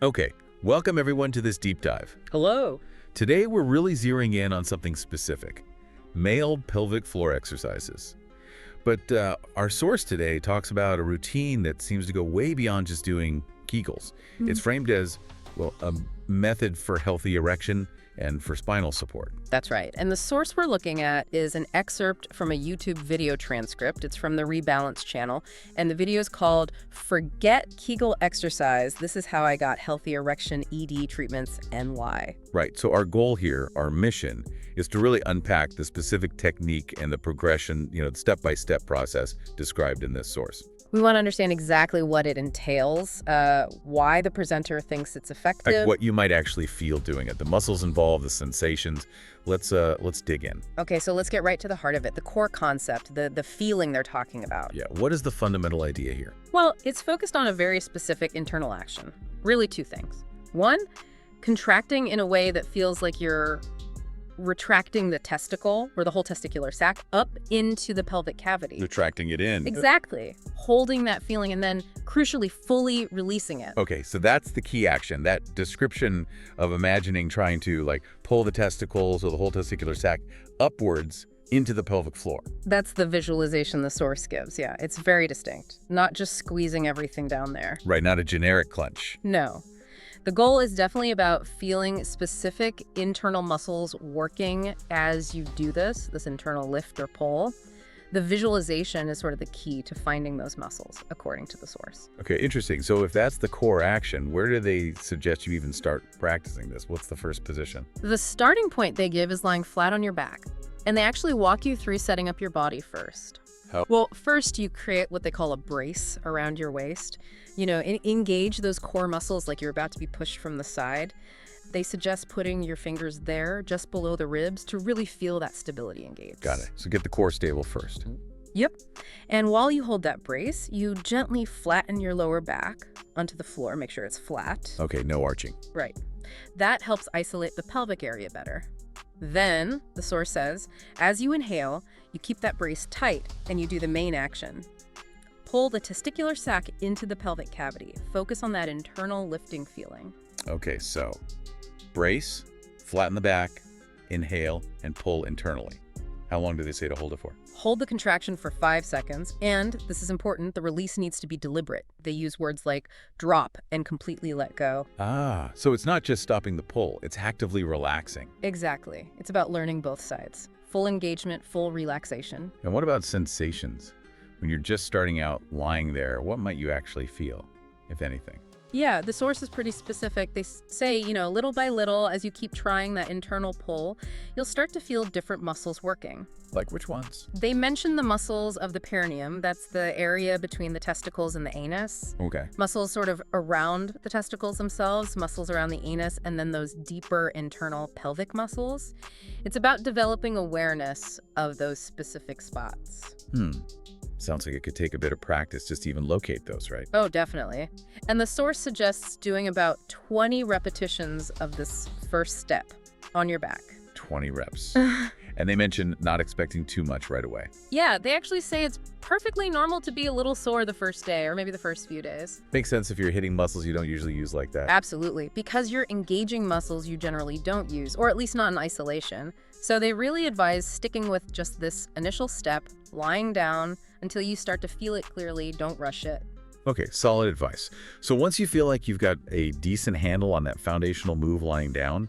Okay, welcome everyone to this deep dive. Hello. Today we're really zeroing in on something specific, male pelvic floor exercises. But our source today talks about a routine that seems to go way beyond just doing Kegels. It's framed as, well, a method for healthy erection and for spinal support. That's right. And the source we're looking at is an excerpt from a YouTube video transcript. It's from the Rebalance channel. And the video is called Forget Kegel Exercise. This is how I got healthy erection ED treatments and why. Right, so our goal here, our mission, is to really unpack the specific technique and the progression, the step-by-step process described in this source. We want to understand exactly what it entails, why the presenter thinks it's effective. Like what you might actually feel doing it, the muscles involved, the sensations. Let's dig in. Okay, so let's get right to the heart of it, the core concept, the feeling they're talking about. Yeah, what is the fundamental idea here? Well, it's focused on a very specific internal action. Really two things. One, contracting in a way that feels like you're retracting the testicle or the whole testicular sac up into the pelvic cavity. Retracting it in. Exactly. Holding that feeling and then, crucially, fully releasing it. Okay, so that's the key action, that description of imagining trying to pull the testicles or the whole testicular sac upwards into the pelvic floor. That's the visualization the source gives, yeah. It's very distinct. Not just squeezing everything down there. Right, not a generic clench. No. The goal is definitely about feeling specific internal muscles working as you do this internal lift or pull. The visualization is sort of the key to finding those muscles, according to the source. Okay, interesting. So if that's the core action, where do they suggest you even start practicing this? What's the first position? The starting point they give is lying flat on your back, and they actually walk you through setting up your body first. How? Well, first you create what they call a brace around your waist. Engage those core muscles like you're about to be pushed from the side. They suggest putting your fingers there, just below the ribs, to really feel that stability engaged. Got it. So get the core stable first. Yep. And while you hold that brace, you gently flatten your lower back onto the floor. Make sure it's flat. Okay, no arching. Right. That helps isolate the pelvic area better. Then, the source says, as you inhale, you keep that brace tight and you do the main action. Pull the testicular sac into the pelvic cavity. Focus on that internal lifting feeling. Okay, so brace, flatten the back, inhale, and pull internally. How long do they say to hold it for? Hold the contraction for 5 seconds, and, this is important, the release needs to be deliberate. They use words like drop and completely let go. Ah, so it's not just stopping the pull, it's actively relaxing. Exactly. It's about learning both sides. Full engagement, full relaxation. And what about sensations? When you're just starting out lying there, what might you actually feel, if anything? Yeah, the source is pretty specific. They say, little by little, as you keep trying that internal pull, you'll start to feel different muscles working. Like which ones? They mention the muscles of the perineum. That's the area between the testicles and the anus. Okay. Muscles sort of around the testicles themselves, muscles around the anus, and then those deeper internal pelvic muscles. It's about developing awareness of those specific spots. Sounds like it could take a bit of practice just to even locate those, right? Oh, definitely. And the source suggests doing about 20 repetitions of this first step on your back. 20 reps. And they mention not expecting too much right away. Yeah, they actually say it's perfectly normal to be a little sore the first day or maybe the first few days. Makes sense if you're hitting muscles you don't usually use like that. Absolutely, because you're engaging muscles you generally don't use, or at least not in isolation. So they really advise sticking with just this initial step, lying down, until you start to feel it clearly. Don't rush it. Okay, solid advice. So once you feel like you've got a decent handle on that foundational move lying down,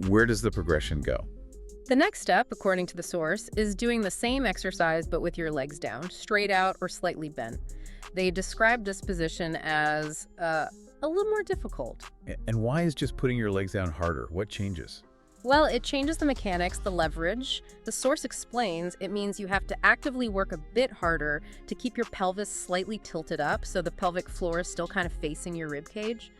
where does the progression go? The next step, according to the source, is doing the same exercise but with your legs down, straight out or slightly bent. They describe this position as a little more difficult. And why is just putting your legs down harder? What changes? Well, it changes the mechanics, the leverage. The source explains it means you have to actively work a bit harder to keep your pelvis slightly tilted up so the pelvic floor is still kind of facing your rib cage.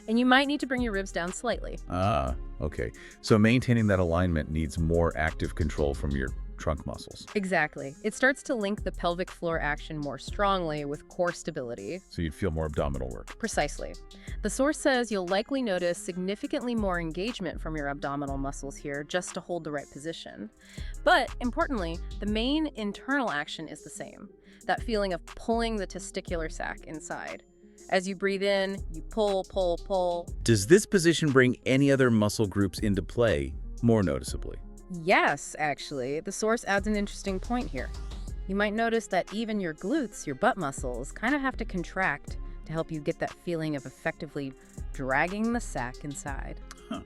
And you might need to bring your ribs down slightly. Ah, okay. So maintaining that alignment needs more active control from your trunk muscles. Exactly. It starts to link the pelvic floor action more strongly with core stability. So you'd feel more abdominal work. Precisely. The source says you'll likely notice significantly more engagement from your abdominal muscles here just to hold the right position. But importantly, the main internal action is the same. That feeling of pulling the testicular sac inside. As you breathe in, you pull, pull, pull. Does this position bring any other muscle groups into play more noticeably? Yes, actually, the source adds an interesting point here. You might notice that even your glutes, your butt muscles, kind of have to contract to help you get that feeling of effectively dragging the sack inside. Huh.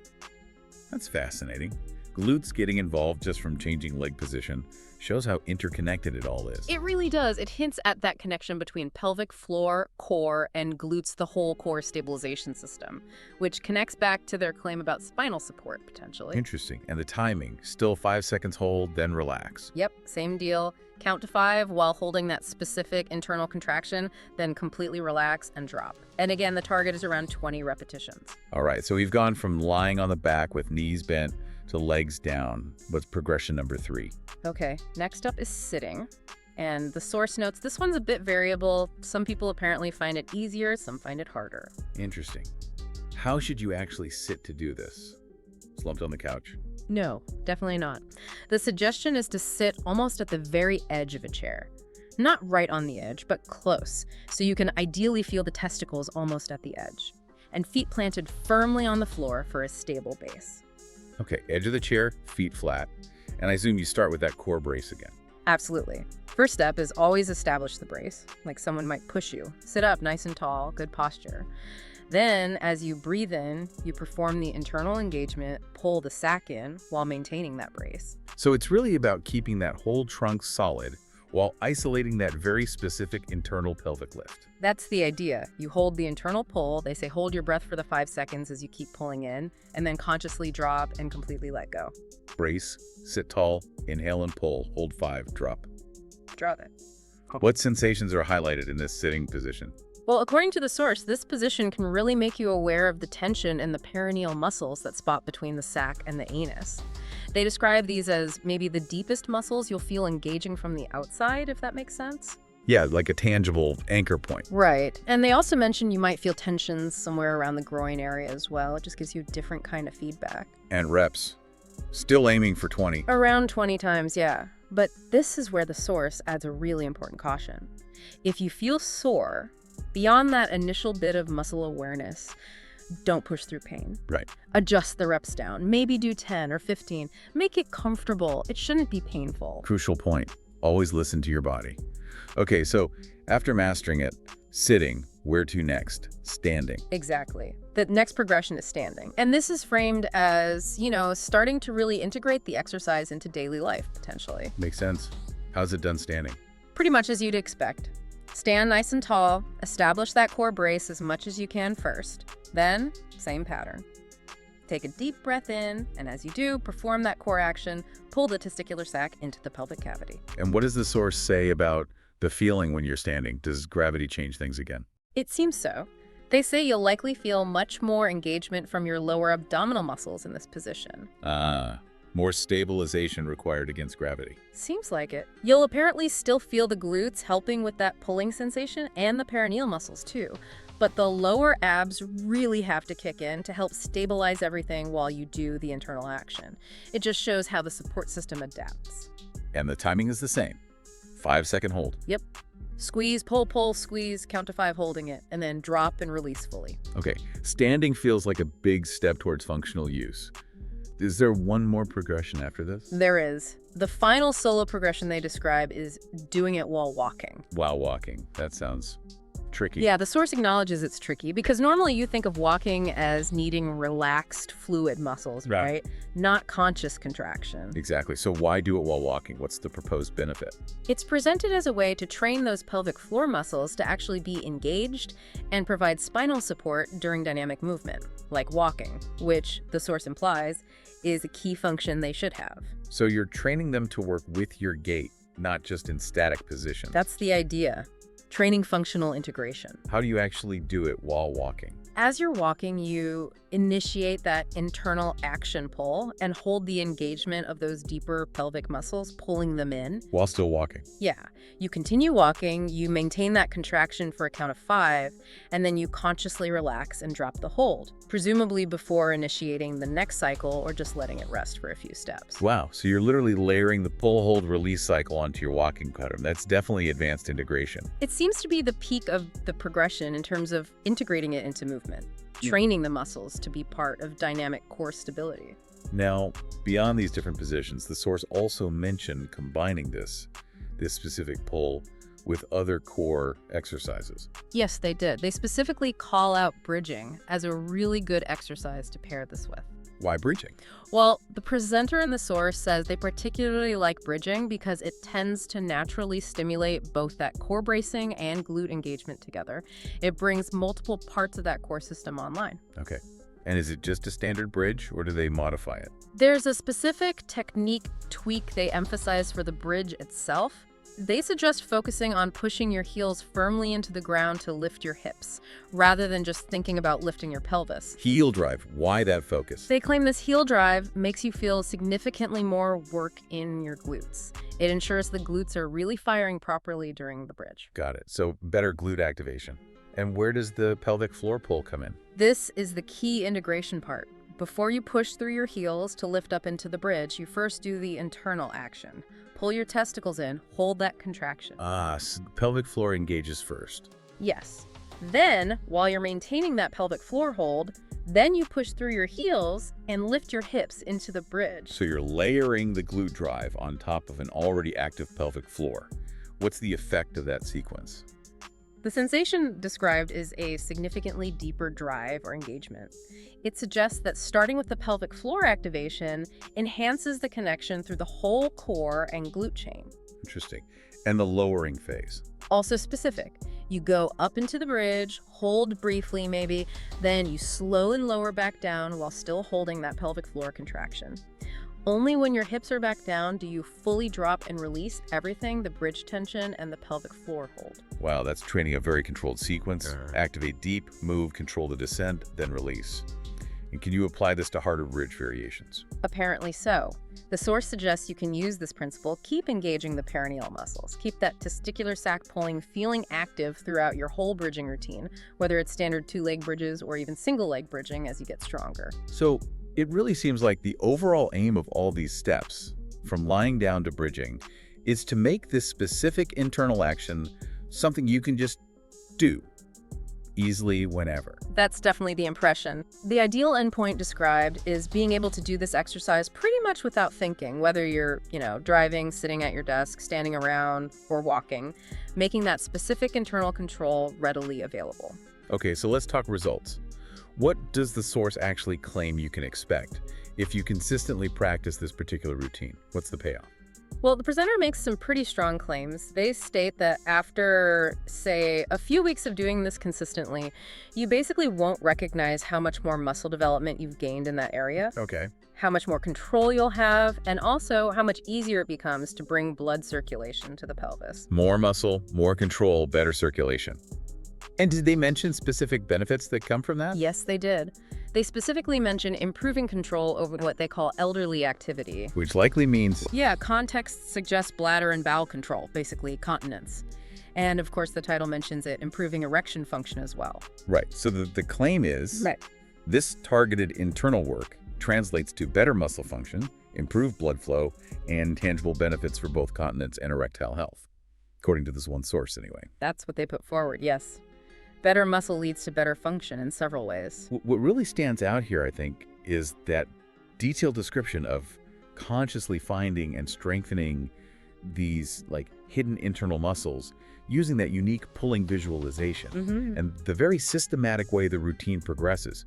That's fascinating. Glutes getting involved just from changing leg position shows how interconnected it all is. It really does. It hints at that connection between pelvic floor, core, and glutes, the whole core stabilization system, which connects back to their claim about spinal support, potentially. Interesting. And the timing, still 5 seconds hold, then relax. Yep, same deal. Count to 5 while holding that specific internal contraction, then completely relax and drop. And again, the target is around 20 repetitions. All right, so we've gone from lying on the back with knees bent to legs down. What's progression number 3? Okay, next up is sitting. And the source notes this one's a bit variable. Some people apparently find it easier, some find it harder. Interesting. How should you actually sit to do this? Slumped on the couch? No, definitely not. The suggestion is to sit almost at the very edge of a chair. Not right on the edge, but close, so you can ideally feel the testicles almost at the edge. And feet planted firmly on the floor for a stable base. Okay, edge of the chair, feet flat. And I assume you start with that core brace again. Absolutely. First step is always establish the brace, like someone might push you. Sit up nice and tall, good posture. Then, as you breathe in, you perform the internal engagement, pull the sack in while maintaining that brace. So it's really about keeping that whole trunk solid while isolating that very specific internal pelvic lift. That's the idea. You hold the internal pull. They say hold your breath for the 5 seconds as you keep pulling in, and then consciously drop and completely let go. Brace, sit tall, inhale and pull, hold 5, drop. Drop it. What sensations are highlighted in this sitting position? Well, according to the source, this position can really make you aware of the tension in the perineal muscles that spot between the sac and the anus. They describe these as maybe the deepest muscles you'll feel engaging from the outside, if that makes sense. Yeah, like a tangible anchor point. Right. And they also mention you might feel tensions somewhere around the groin area as well. It just gives you a different kind of feedback. And reps. Still aiming for 20. Around 20 times, yeah. But this is where the source adds a really important caution. If you feel sore, beyond that initial bit of muscle awareness, don't push through pain. Right. Adjust the reps down. Maybe do 10 or 15. Make it comfortable. It shouldn't be painful. Crucial point. Always listen to your body. Okay, so after mastering it, sitting, where to next? Standing. Exactly. The next progression is standing. And this is framed as, starting to really integrate the exercise into daily life, potentially. Makes sense. How's it done standing? Pretty much as you'd expect. Stand nice and tall, establish that core brace as much as you can first. Then, same pattern. Take a deep breath in, and as you do, perform that core action, pull the testicular sac into the pelvic cavity. And what does the source say about the feeling when you're standing? Does gravity change things again? It seems so. They say you'll likely feel much more engagement from your lower abdominal muscles in this position. More stabilization required against gravity. Seems like it. You'll apparently still feel the glutes helping with that pulling sensation and the perineal muscles too. But the lower abs really have to kick in to help stabilize everything while you do the internal action. It just shows how the support system adapts. And the timing is the same. 5-second hold. Yep. Squeeze, pull, squeeze, count to 5 holding it, and then drop and release fully. Okay, standing feels like a big step towards functional use. Is there one more progression after this? There is. The final solo progression they describe is doing it while walking. While walking. That sounds tricky. Yeah, the source acknowledges it's tricky because normally you think of walking as needing relaxed, fluid muscles, right? Not conscious contraction. Exactly. So why do it while walking? What's the proposed benefit? It's presented as a way to train those pelvic floor muscles to actually be engaged and provide spinal support during dynamic movement, like walking, which the source implies is a key function they should have. So you're training them to work with your gait, not just in static position. That's the idea. Training functional integration. How do you actually do it while walking? As you're walking, you initiate that internal action pull and hold the engagement of those deeper pelvic muscles, pulling them in. While still walking. Yeah. You continue walking, you maintain that contraction for a count of 5, and then you consciously relax and drop the hold, presumably before initiating the next cycle or just letting it rest for a few steps. Wow, so you're literally layering the pull, hold, release cycle onto your walking pattern. That's definitely advanced integration. It seems to be the peak of the progression in terms of integrating it into movement, training the muscles to be part of dynamic core stability. Now, beyond these different positions, the source also mentioned combining this specific pull with other core exercises. Yes, they did. They specifically call out bridging as a really good exercise to pair this with. Why bridging? Well, the presenter in the source says they particularly like bridging because it tends to naturally stimulate both that core bracing and glute engagement together. It brings multiple parts of that core system online. Okay. And is it just a standard bridge, or do they modify it? There's a specific technique tweak they emphasize for the bridge itself. They suggest focusing on pushing your heels firmly into the ground to lift your hips, rather than just thinking about lifting your pelvis. Heel drive. Why that focus? They claim this heel drive makes you feel significantly more work in your glutes. It ensures the glutes are really firing properly during the bridge. Got it. So better glute activation. And where does the pelvic floor pull come in? This is the key integration part. Before you push through your heels to lift up into the bridge, you first do the internal action. Pull your testicles in, hold that contraction. So pelvic floor engages first. Yes. Then, while you're maintaining that pelvic floor hold, then you push through your heels and lift your hips into the bridge. So you're layering the glute drive on top of an already active pelvic floor. What's the effect of that sequence? The sensation described is a significantly deeper drive or engagement. It suggests that starting with the pelvic floor activation enhances the connection through the whole core and glute chain. Interesting. And the lowering phase? Also specific. You go up into the bridge, hold briefly maybe, then you slow and lower back down while still holding that pelvic floor contraction. Only when your hips are back down do you fully drop and release everything, the bridge tension and the pelvic floor hold. Wow, that's training a very controlled sequence. Activate deep, move, control the descent, then release. And can you apply this to harder bridge variations? Apparently so. The source suggests you can use this principle, keep engaging the perineal muscles, keep that testicular sac pulling feeling active throughout your whole bridging routine, whether it's standard 2-leg bridges or even single-leg bridging as you get stronger. So it really seems like the overall aim of all these steps, from lying down to bridging, is to make this specific internal action something you can just do easily whenever. That's definitely the impression. The ideal endpoint described is being able to do this exercise pretty much without thinking, whether you're, driving, sitting at your desk, standing around, or walking, making that specific internal control readily available. Okay, so let's talk results. What does the source actually claim you can expect if you consistently practice this particular routine? What's the payoff? Well, the presenter makes some pretty strong claims. They state that after, say, a few weeks of doing this consistently, you basically won't recognize how much more muscle development you've gained in that area, Okay. how much more control you'll have, and also how much easier it becomes to bring blood circulation to the pelvis. More muscle, more control, better circulation. And did they mention specific benefits that come from that? Yes, they did. They specifically mention improving control over what they call elderly activity. Which likely means... Yeah, context suggests bladder and bowel control, basically continence. And of course, the title mentions it improving erection function as well. Right. So the claim is this targeted internal work translates to better muscle function, improved blood flow, and tangible benefits for both continence and erectile health. According to this one source, anyway. That's what they put forward, yes. Better muscle leads to better function in several ways. What really stands out here, I think, is that detailed description of consciously finding and strengthening these hidden internal muscles using that unique pulling visualization and the very systematic way the routine progresses,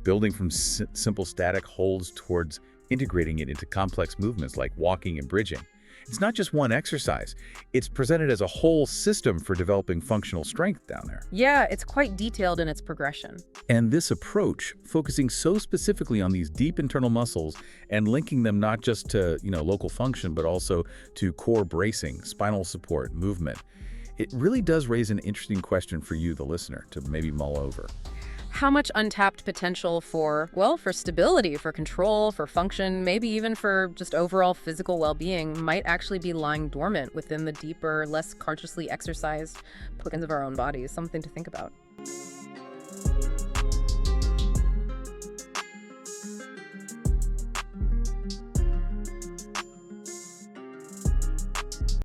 building from simple static holds towards integrating it into complex movements like walking and bridging. It's not just one exercise. It's presented as a whole system for developing functional strength down there. Yeah, it's quite detailed in its progression. And this approach, focusing so specifically on these deep internal muscles and linking them not just to, local function, but also to core bracing, spinal support, movement, it really does raise an interesting question for you, the listener, to maybe mull over. how much untapped potential for, well, for stability, for control, for function, maybe even for just overall physical well-being might actually be lying dormant within the deeper, less consciously exercised organs of our own bodies. Something to think about.